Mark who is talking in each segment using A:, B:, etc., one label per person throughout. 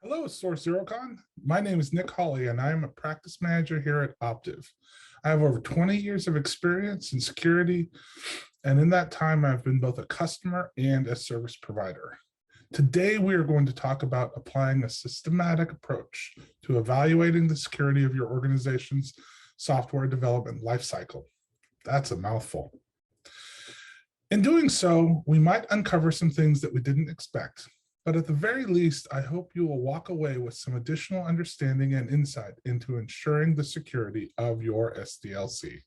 A: Hello, Source ZeroCon. My name is Nick Hawley, and I am a practice manager here at Optiv. I have over 20 years of experience in security, and in that time, I've been both a customer and a service provider. Today, we are going to talk about applying a systematic approach to evaluating the security of your organization's software development lifecycle. That's a mouthful. In doing so, we might uncover some things that we didn't expect. But at the very least, I hope you will walk away with some additional understanding and insight into ensuring the security of your SDLC.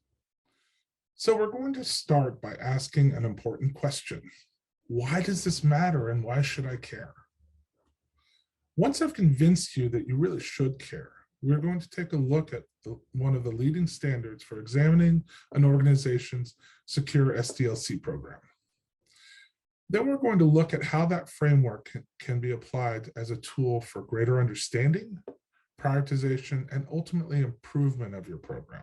A: So we're going to start by asking an important question. Why does this matter and why should I care? Once I've convinced you that you really should care, we're going to take a look at one of the leading standards for examining an organization's secure SDLC program. Then we're going to look at how that framework can be applied as a tool for greater understanding, prioritization, and ultimately improvement of your program.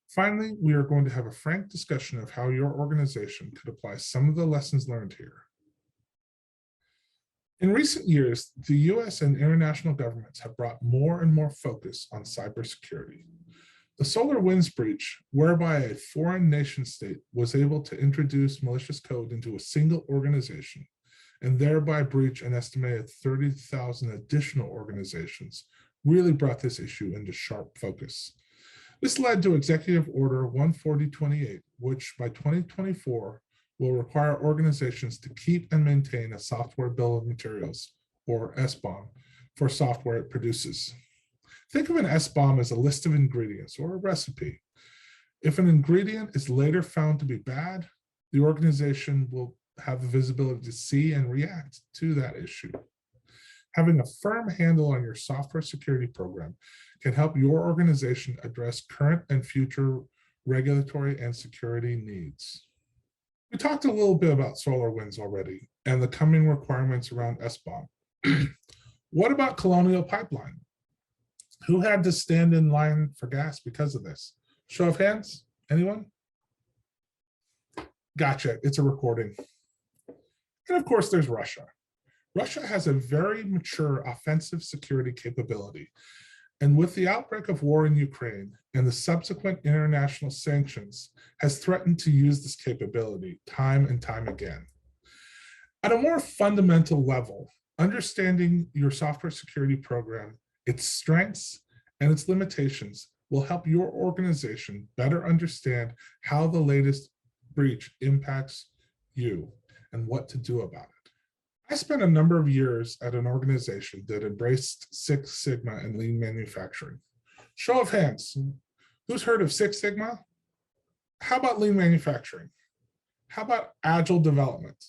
A: Finally, we are going to have a frank discussion of how your organization could apply some of the lessons learned here. In recent years, the US and international governments have brought more and more focus on cybersecurity. The SolarWinds breach, whereby a foreign nation state was able to introduce malicious code into a single organization and thereby breach an estimated 30,000 additional organizations, really brought this issue into sharp focus. This led to Executive Order 14028, which by 2024 will require organizations to keep and maintain a software bill of materials, or SBOM, for software it produces. Think of an SBOM as a list of ingredients or a recipe. If an ingredient is later found to be bad, the organization will have the visibility to see and react to that issue. Having a firm handle on your software security program can help your organization address current and future regulatory and security needs. We talked a little bit about SolarWinds already and the coming requirements around SBOM. What about Colonial Pipeline? Who had to stand in line for gas because of this? Show of hands, anyone? Gotcha, it's a recording. And of course, there's Russia. Russia has a very mature offensive security capability. And with the outbreak of war in Ukraine and the subsequent international sanctions, has threatened to use this capability time and time again. At a more fundamental level, understanding your software security program, its strengths and its limitations will help your organization better understand how the latest breach impacts you and what to do about it. I spent a number of years at an organization that embraced Six Sigma and lean manufacturing. Show of hands, who's heard of Six Sigma? How about lean manufacturing? How about agile development?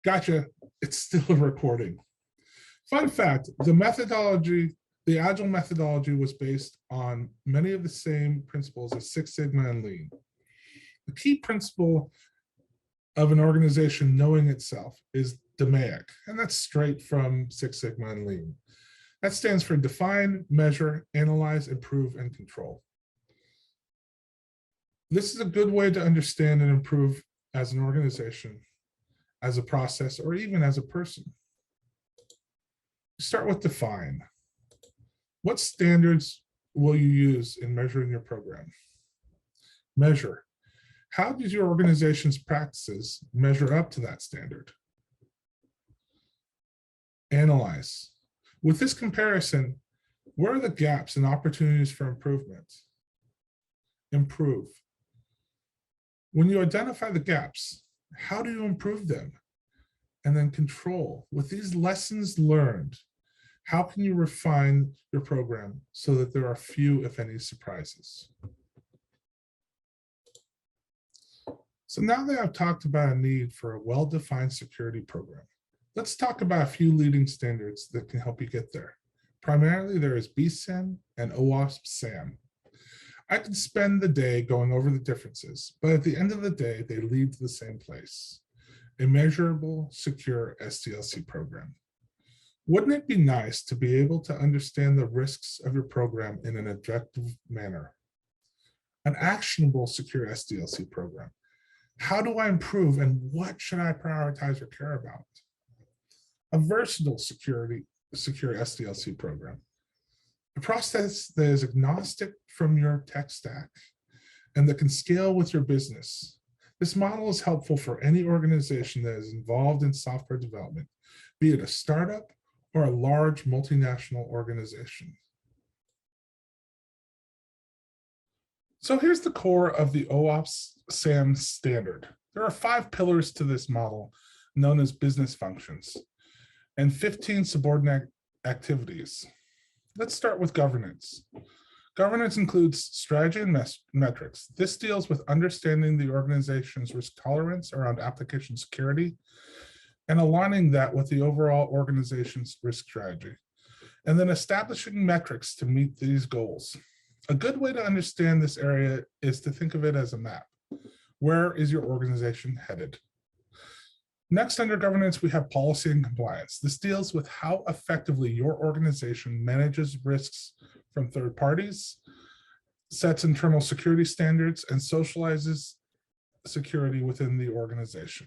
A: Gotcha, it's still a recording. Fun fact, the agile methodology was based on many of the same principles as Six Sigma and lean. The key principle of an organization knowing itself is DMAIC, and that's straight from Six Sigma and lean. That stands for define, measure, analyze, improve, and control. This is a good way to understand and improve as an organization, as a process, or even as a person. Start with define. What standards will you use in measuring your program? Measure. How does your organization's practices measure up to that standard? Analyze. With this comparison, where are the gaps and opportunities for improvement? Improve. When you identify the gaps, how do you improve them? And then control. With these lessons learned, how can you refine your program so that there are few, if any, surprises? So now that I've talked about a need for a well-defined security program, let's talk about a few leading standards that can help you get there. Primarily, there is BSAMM and OWASP SAMM. I could spend the day going over the differences, but at the end of the day, they lead to the same place: a measurable, secure SDLC program. Wouldn't it be nice to be able to understand the risks of your program in an objective manner? An actionable secure SDLC program. How do I improve and what should I prioritize or care about? A versatile secure SDLC program. A process that is agnostic from your tech stack and that can scale with your business. This model is helpful for any organization that is involved in software development, be it a startup or a large multinational organization. So here's the core of the OWASP SAMM standard. There are 5 pillars to this model known as business functions and 15 subordinate activities. Let's start with governance. Governance includes strategy and metrics. This deals with understanding the organization's risk tolerance around application security and aligning that with the overall organization's risk strategy, and then establishing metrics to meet these goals. A good way to understand this area is to think of it as a map. Where is your organization headed? Next, under governance, we have policy and compliance. This deals with how effectively your organization manages risks from third parties, sets internal security standards, and socializes security within the organization.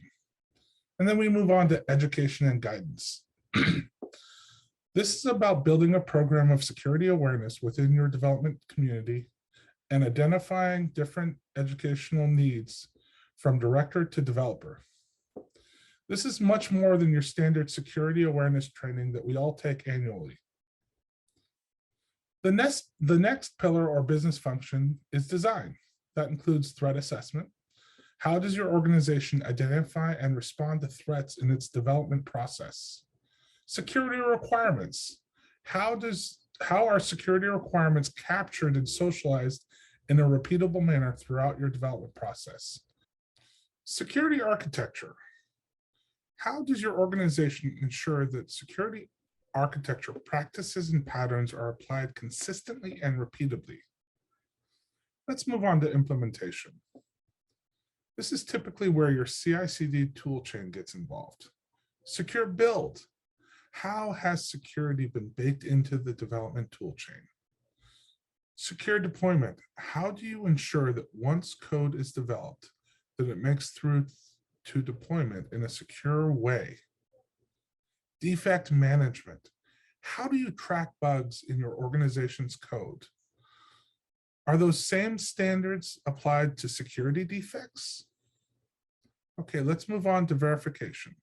A: And then we move on to education and guidance. This is about building a program of security awareness within your development community and identifying different educational needs from director to developer. This is much more than your standard security awareness training that we all take annually. The next pillar or business function is design. That includes threat assessment. How does your organization identify and respond to threats in its development process? Security requirements. How are security requirements captured and socialized in a repeatable manner throughout your development process? Security architecture. How does your organization ensure that security architecture practices and patterns are applied consistently and repeatably? Let's move on to implementation. This is typically where your CI/CD toolchain gets involved. Secure build. How has security been baked into the development toolchain? Secure deployment. How do you ensure that once code is developed, that it makes through to deployment in a secure way? Defect management. How do you track bugs in your organization's code? Are those same standards applied to security defects? Okay, let's move on to verification.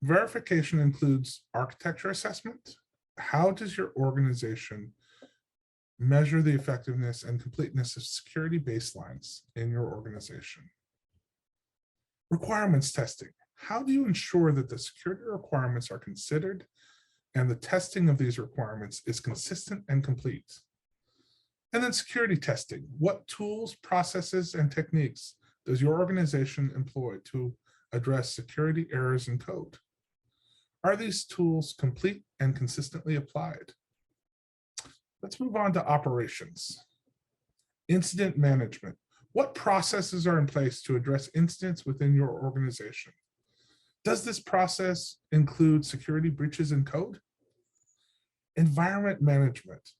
A: Verification includes architecture assessment. How does your organization measure the effectiveness and completeness of security baselines in your organization? Requirements testing. How do you ensure that the security requirements are considered and the testing of these requirements is consistent and complete? And then security testing. What tools, processes, and techniques does your organization employ to address security errors in code? Are these tools complete and consistently applied? Let's move on to operations. Incident management. What processes are in place to address incidents within your organization? Does this process include security breaches in code? Environment management.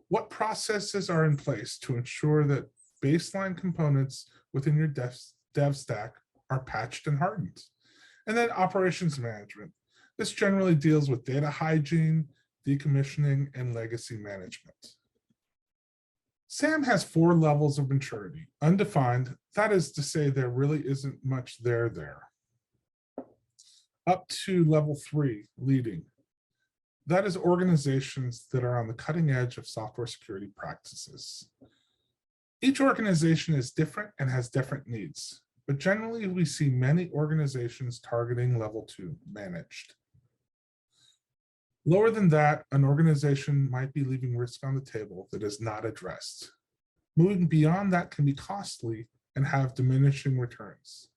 A: What processes are in place to ensure that baseline components within your dev stack are patched and hardened? And then operations management. This generally deals with data hygiene, decommissioning, and legacy management. SAMM has 4 levels of maturity. Undefined, that is to say there really isn't much there. Up to level 3, leading. That is organizations that are on the cutting edge of software security practices. Each organization is different and has different needs, but generally we see many organizations targeting level 2, managed. Lower than that, an organization might be leaving risk on the table that is not addressed. Moving beyond that can be costly and have diminishing returns.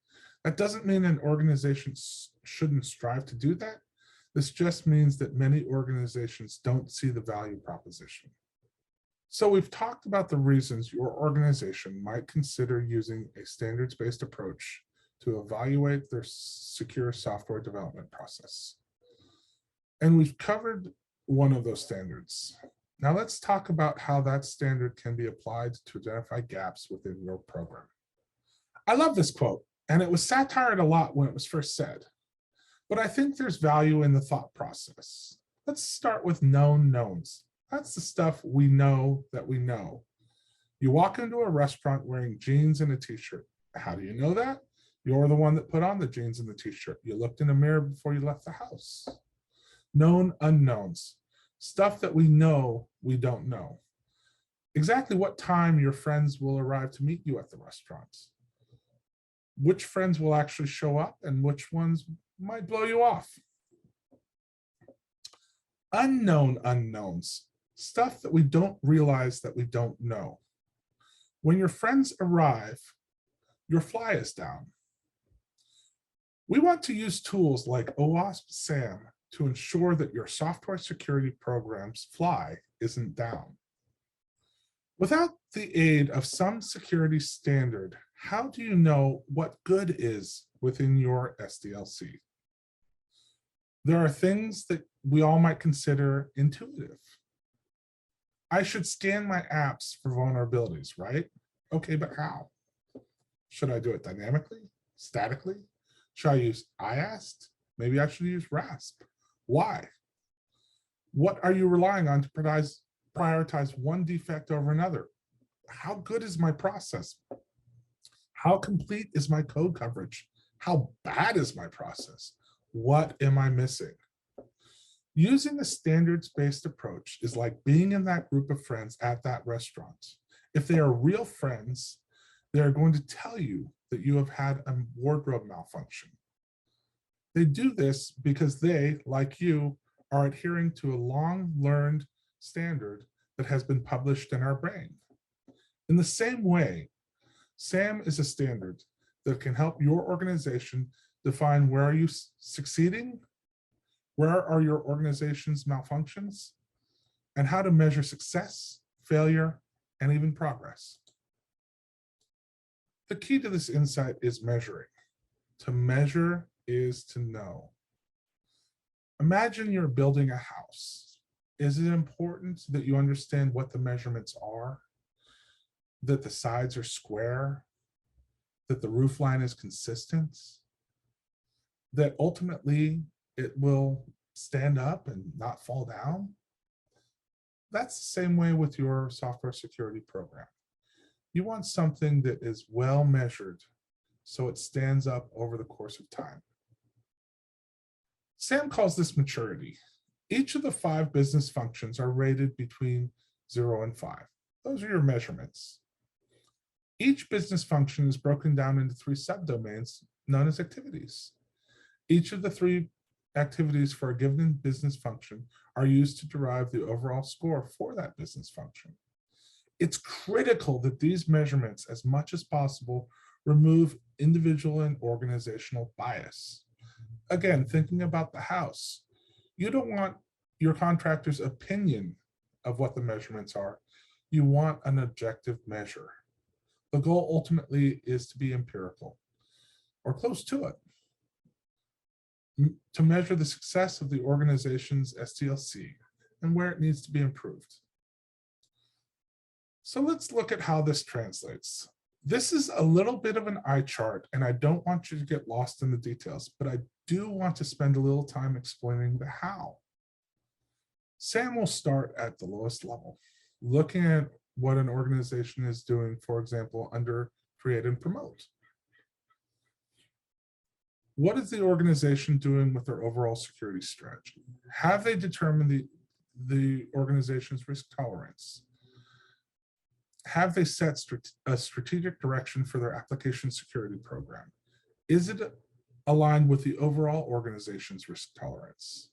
A: That doesn't mean an organization shouldn't strive to do that. This just means that many organizations don't see the value proposition. So we've talked about the reasons your organization might consider using a standards-based approach to evaluate their secure software development process. And we've covered one of those standards. Now let's talk about how that standard can be applied to identify gaps within your program. I love this quote, and it was satired a lot when it was first said. But I think there's value in the thought process. Let's start with known knowns. That's the stuff we know that we know. You walk into a restaurant wearing jeans and a t-shirt. How do you know that? You're the one that put on the jeans and the t-shirt. You looked in a mirror before you left the house. Known unknowns, stuff that we know we don't know. Exactly what time your friends will arrive to meet you at the restaurants. Which friends will actually show up and which ones might blow you off. Unknown unknowns, stuff that we don't realize that we don't know. When your friends arrive, your fly is down. We want to use tools like OWASP SAMM to ensure that your software security program's fly isn't down. Without the aid of some security standard, how do you know what good is within your SDLC? There are things that we all might consider intuitive. I should scan my apps for vulnerabilities, right? Okay, but how? Should I do it dynamically, statically? Should I use IAST? Maybe I should use RASP. Why? What are you relying on to prioritize one defect over another? How good is my process? How complete is my code coverage? How bad is my process? What am I missing? Using a standards-based approach is like being in that group of friends at that restaurant. If they are real friends, they're going to tell you that you have had a wardrobe malfunction. They do this because they, like you, are adhering to a long-learned standard that has been published in our brain. In the same way, SAMM is a standard that can help your organization define where are you succeeding, where are your organization's malfunctions, and how to measure success, failure, and even progress. The key to this insight is measuring. To measure is to know. Imagine you're building a house. Is it important that you understand what the measurements are? That the sides are square? That the roof line is consistent? That ultimately it will stand up and not fall down? That's the same way with your software security program. You want something that is well measured so it stands up over the course of time. SAMM calls this maturity. Each of the 5 business functions are rated between 0 and 5. Those are your measurements. Each business function is broken down into 3 subdomains known as activities. Each of the 3 activities for a given business function are used to derive the overall score for that business function. It's critical that these measurements, as much as possible, remove individual and organizational bias. Again, thinking about the house, you don't want your contractor's opinion of what the measurements are. You want an objective measure. The goal ultimately is to be empirical or close to it, to measure the success of the organization's SDLC and where it needs to be improved. So let's look at how this translates. This is a little bit of an eye chart, and I don't want you to get lost in the details, but I do want to spend a little time explaining the how. SAMM will start at the lowest level, looking at what an organization is doing, for example, under create and promote. What is the organization doing with their overall security strategy? Have they determined the organization's risk tolerance? Have they set a strategic direction for their application security program? Is it aligned with the overall organization's risk tolerance?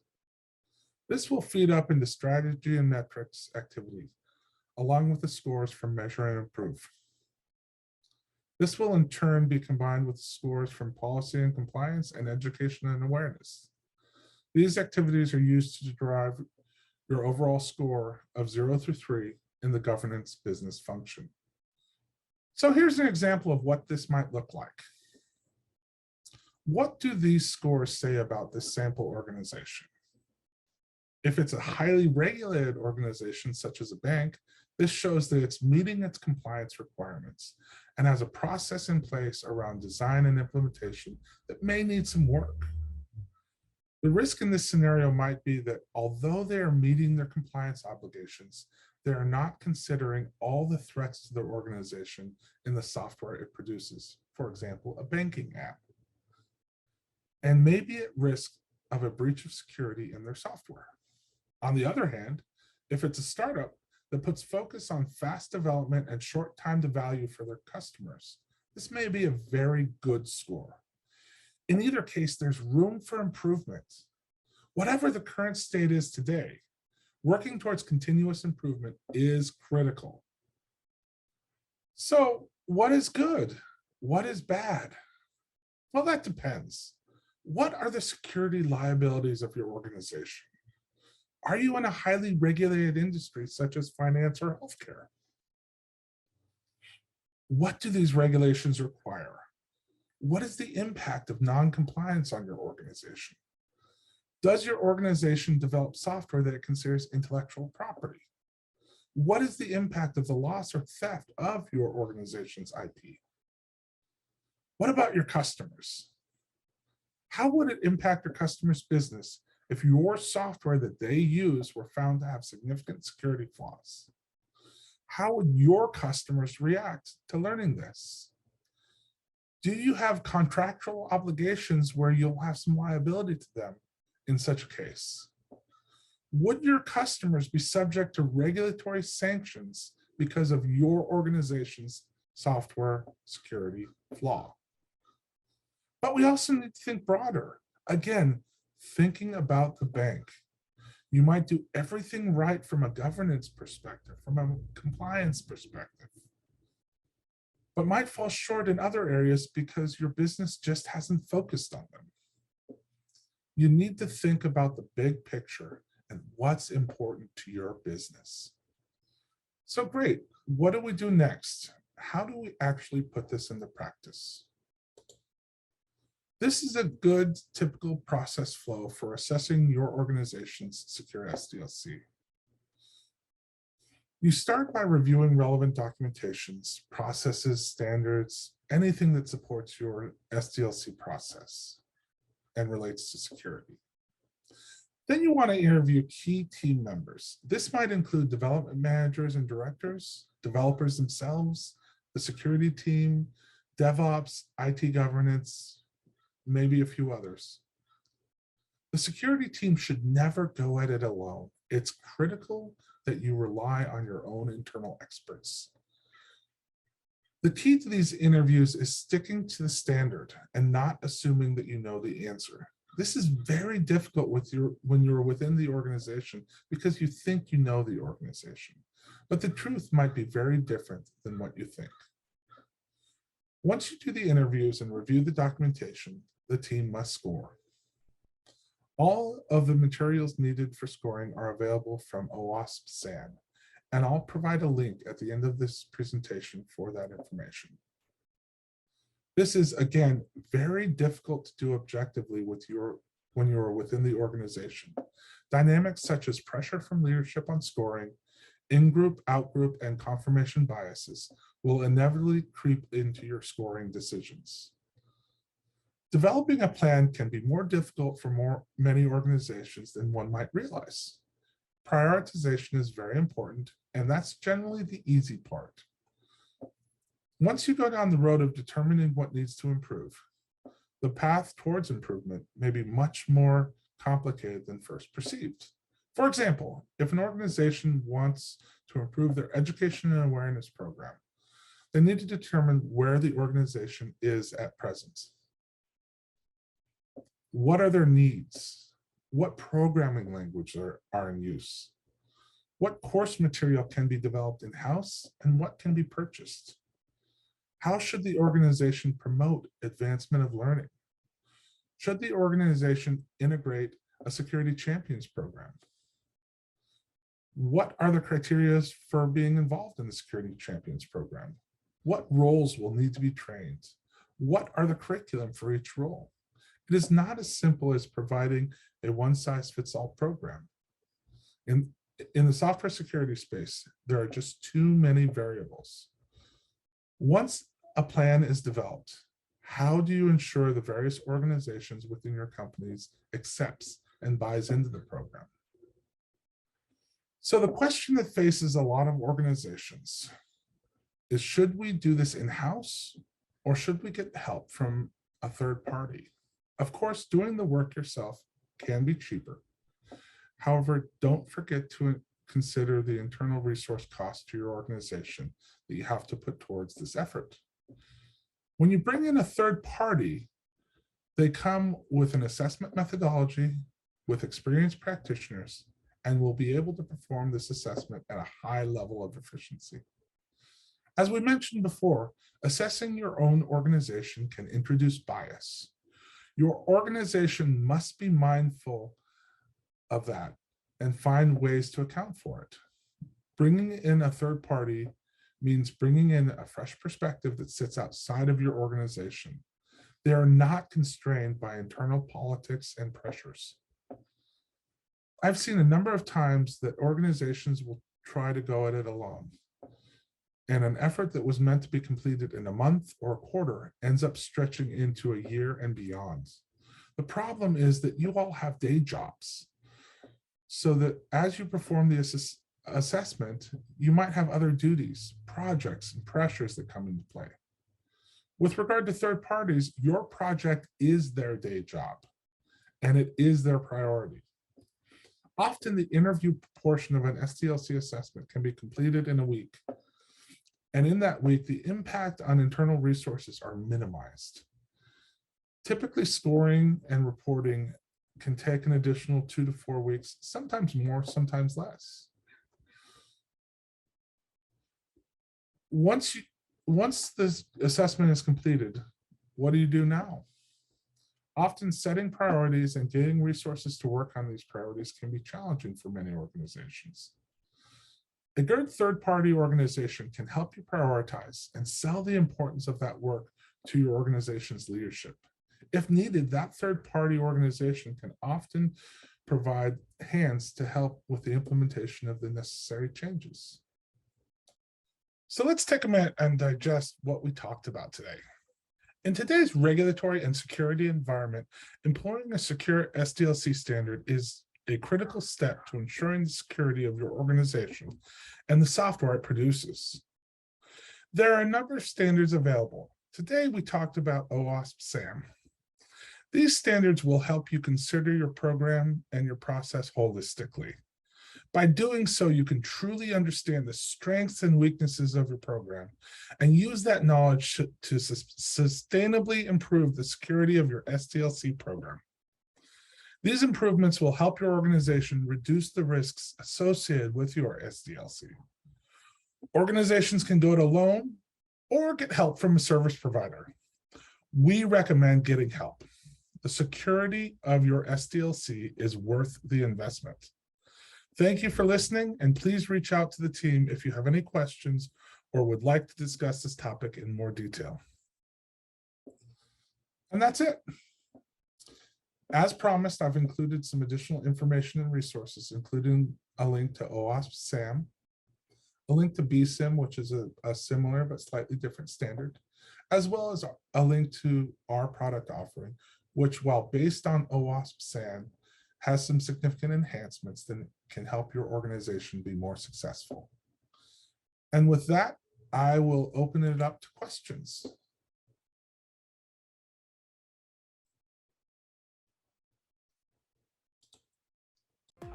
A: This will feed up into strategy and metrics activity, along with the scores from measure and improve. This will in turn be combined with scores from policy and compliance and education and awareness. These activities are used to derive your overall score of 0 through 3 in the governance business function. So here's an example of what this might look like. What do these scores say about this sample organization? If it's a highly regulated organization, such as a bank, this shows that it's meeting its compliance requirements and has a process in place around design and implementation that may need some work. The risk in this scenario might be that although they are meeting their compliance obligations, they are not considering all the threats to their organization in the software it produces. For example, a banking app, and may be at risk of a breach of security in their software. On the other hand, if it's a startup that puts focus on fast development and short time to value for their customers, this may be a very good score. In either case, there's room for improvement. Whatever the current state is today, working towards continuous improvement is critical. So what is good? What is bad? Well, that depends. What are the security liabilities of your organization? Are you in a highly regulated industry such as finance or healthcare? What do these regulations require? What is the impact of non-compliance on your organization? Does your organization develop software that it considers intellectual property? What is the impact of the loss or theft of your organization's IP? What about your customers? How would it impact your customer's business if your software that they use were found to have significant security flaws? How would your customers react to learning this? Do you have contractual obligations where you'll have some liability to them in such a case? Would your customers be subject to regulatory sanctions because of your organization's software security flaw? But we also need to think broader. Again, thinking about the bank. You might do everything right from a governance perspective, from a compliance perspective, but might fall short in other areas because your business just hasn't focused on them. You need to think about the big picture and what's important to your business. So great, what do we do next? How do we actually put this into practice? This is a good typical process flow for assessing your organization's secure SDLC. You start by reviewing relevant documentations, processes, standards, anything that supports your SDLC process and relates to security. Then you want to interview key team members. This might include development managers and directors, developers themselves, the security team, DevOps, IT governance, maybe a few others. The security team should never go at it alone. It's critical that you rely on your own internal experts. The key to these interviews is sticking to the standard and not assuming that you know the answer. This is very difficult when you're within the organization because you think you know the organization, but the truth might be very different than what you think. Once you do the interviews and review the documentation, the team must score. All of the materials needed for scoring are available from OWASP SAMM, and I'll provide a link at the end of this presentation for that information. This is, again, very difficult to do objectively when you're within the organization. Dynamics such as pressure from leadership on scoring, in-group, out-group, and confirmation biases will inevitably creep into your scoring decisions. Developing a plan can be more difficult for many organizations than one might realize. Prioritization is very important, and that's generally the easy part. Once you go down the road of determining what needs to improve, the path towards improvement may be much more complicated than first perceived. For example, if an organization wants to improve their education and awareness program, they need to determine where the organization is at present. What are their needs? What programming language are in use? What course material can be developed in-house and what can be purchased? How should the organization promote advancement of learning? Should the organization integrate a security champions program? What are the criteria for being involved in the security champions program? What roles will need to be trained? What are the curriculum for each role? It is not as simple as providing a one-size-fits-all program. In the software security space, there are just too many variables. Once a plan is developed, How do you ensure the various organizations within your companies accepts and buys into the program? So the question that faces a lot of organizations is, should we do this in-house or should we get help from a third party? Of course, doing the work yourself can be cheaper. However, don't forget to consider the internal resource cost to your organization that you have to put towards this effort. When you bring in a third party, they come with an assessment methodology, with experienced practitioners, and will be able to perform this assessment at a high level of efficiency. As we mentioned before, assessing your own organization can introduce bias. Your organization must be mindful of that and find ways to account for it. Bringing in a third party means bringing in a fresh perspective that sits outside of your organization. They are not constrained by internal politics and pressures. I've seen a number of times that organizations will try to go at it alone, and an effort that was meant to be completed in a month or a quarter ends up stretching into a year and beyond. The problem is that you all have day jobs, so that as you perform the assessment, you might have other duties, projects, and pressures that come into play. With regard to third parties, your project is their day job, and it is their priority. Often the interview portion of an SDLC assessment can be completed in a week. And in that week, the impact on internal resources are minimized. Typically, scoring and reporting can take an additional 2 to 4 weeks, sometimes more, sometimes less. Once this assessment is completed, what do you do now? Often setting priorities and getting resources to work on these priorities can be challenging for many organizations. A good third-party organization can help you prioritize and sell the importance of that work to your organization's leadership. If needed, that third-party organization can often provide hands to help with the implementation of the necessary changes. So let's take a minute and digest what we talked about today. In today's regulatory and security environment, employing a secure SDLC standard is a critical step to ensuring the security of your organization and the software it produces. There are a number of standards available. Today, we talked about OWASP SAMM. These standards will help you consider your program and your process holistically. By doing so, you can truly understand the strengths and weaknesses of your program and use that knowledge to sustainably improve the security of your SDLC program. These improvements will help your organization reduce the risks associated with your SDLC. Organizations can do it alone or get help from a service provider. We recommend getting help. The security of your SDLC is worth the investment. Thank you for listening, and please reach out to the team if you have any questions or would like to discuss this topic in more detail. And that's it. As promised, I've included some additional information and resources, including a link to OWASP SAMM, a link to BSIM, which is a similar but slightly different standard, as well as a link to our product offering, which, while based on OWASP SAMM, has some significant enhancements that can help your organization be more successful. And with that, I will open it up to questions.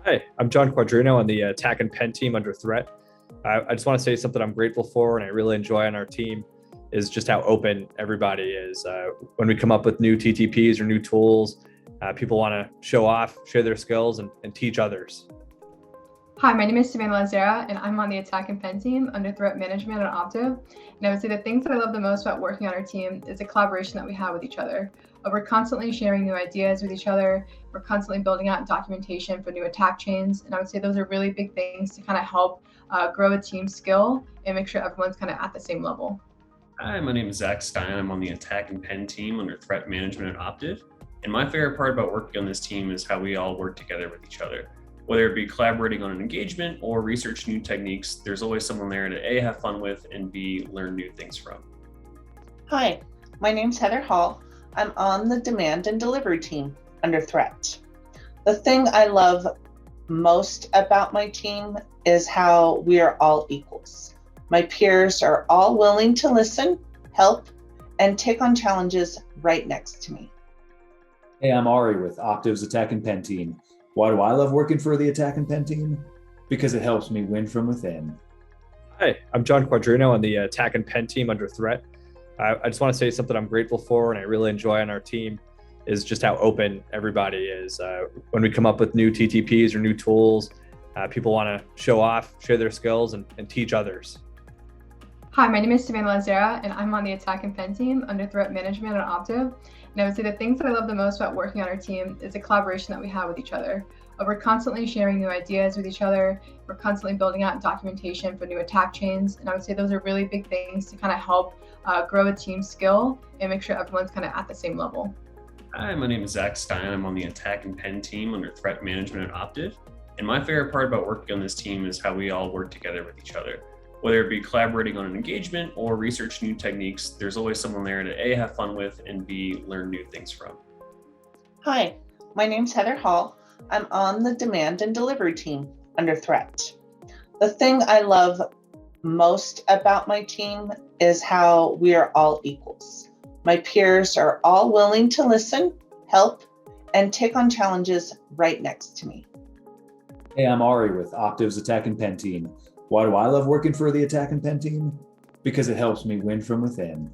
B: Hi, I'm John Quadrino on the attack and pen team under threat. I just want to say something I'm grateful for and I really enjoy on our team is just how open everybody is. When we come up with new TTPs or new tools, people want to show off, share their skills, and teach others.
C: Hi, my name is Savannah Lazera, and I'm on the attack and pen team under threat management at Optiv. And I would say the things that I love the most about working on our team is the collaboration that we have with each other. We're constantly sharing new ideas with each other. We're constantly building out documentation for new attack chains. And I would say those are really big things to kind of help grow a team skill and make sure everyone's kind of at the same level.
D: Hi, my name is Zach Stein. I'm on the attack and pen team under threat management at Optiv. And my favorite part about working on this team is how we all work together with each other. Whether it be collaborating on an engagement or research new techniques, there's always someone there to A, have fun with, and B, learn new things from.
E: Hi, My name's Heather Hall. I'm on the demand and delivery team under threat. The thing I love most about my team is how we are all equals. My peers are all willing to listen, help, and take on challenges right next to me.
F: Hey, I'm Ari with Octave's Attack and Pen team. Why do I love working for the Attack and Pen team? Because it helps me win from within.
B: Hi, I'm John Quadrino on the Attack and Pen team under threat. I just want to say something I'm grateful for and I really enjoy on our team is just how open everybody is. When we come up with new TTPs or new tools, people want to show off, share their skills, and teach others.
C: Hi, my name is Savannah Lazera, and I'm on the Attack and Pen team under Threat Management at Optiv. And I would say the things that I love the most about working on our team is the collaboration that we have with each other. We're constantly sharing new ideas with each other. We're constantly building out documentation for new attack chains. And I would say those are really big things to kind of help grow a team skill and make sure everyone's kind of at the same level.
D: Hi, my name is Zach Stein. I'm on the Attack and Pen team under Threat Management at Optiv. And my favorite part about working on this team is how we all work together with each other. Whether it be collaborating on an engagement or research new techniques, there's always someone there to A, have fun with, and B, learn new things from.
E: Hi, my name's Heather Hall. I'm on the demand and delivery team under threat. The thing I love most about my team is how we are all equals. My peers are all willing to listen, help, and take on challenges right next to me.
F: Hey, I'm Ari with Octave's Attack and Pen team. Why do I love working for the Attack and Pen team? Because it helps me win from within.